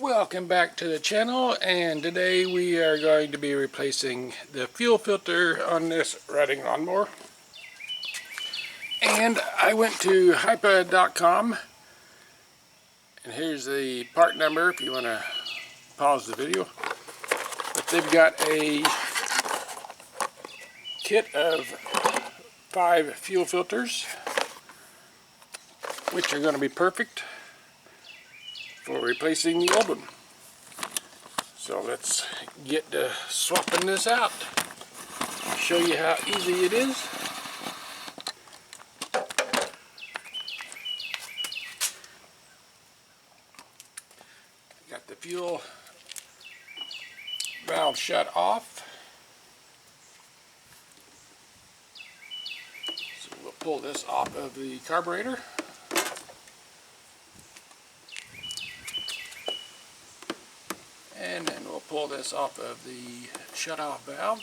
Welcome back to the channel, and today we are going to be replacing the fuel filter on this riding lawnmower. And I went to HIPA.com, and here's the part number if you want to pause the video. But they've got a kit of 5 fuel filters, which are going to be perfect for replacing the old one. So let's get to swapping this out. Show you how easy it is. Got the fuel valve shut off. So we'll pull this off of the carburetor. And then we'll pull this off of the shut-off valve.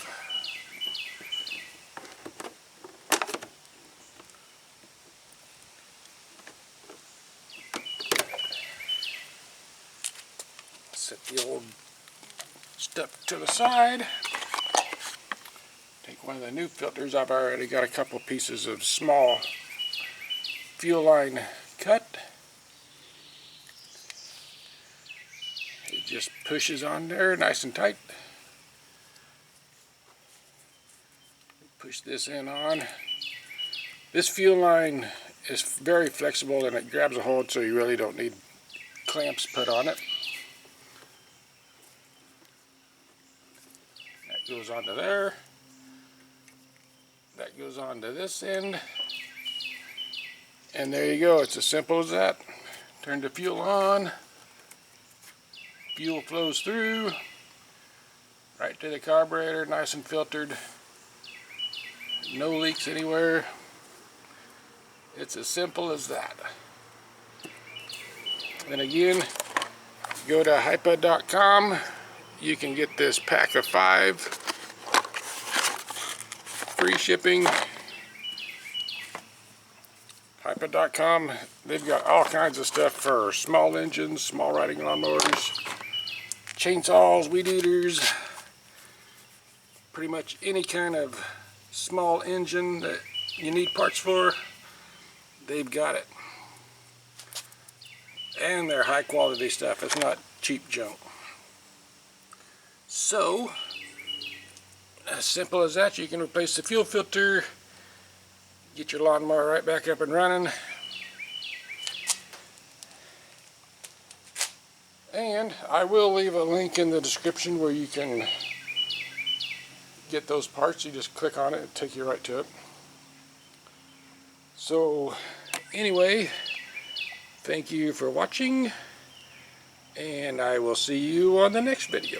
Set the old stuff to the side. Take one of the new filters. I've already got a couple pieces of small fuel line cut. It just pushes on there nice and tight. Push this in on. This fuel line is very flexible and it grabs a hold, so you really don't need clamps put on it. That goes onto there. That goes onto this end. And there you go. It's as simple as that. Turn the fuel on. Fuel flows through right to the carburetor, nice and filtered. No leaks anywhere. It's as simple as that. And again, go to HIPA.com. You can get this pack of 5. Free shipping. HIPA.com. They've got all kinds of stuff for small engines, small riding lawnmowers, chainsaws, weed eaters, pretty much any kind of small engine that you need parts for, they've got it. And they're high quality stuff. It's not cheap junk. So, as simple as that, you can replace the fuel filter, get your lawnmower right back up and running. And I will leave a link in the description where you can get those parts. You just click on it and take you right to it. So anyway, thank you for watching, and I will see you on the next video.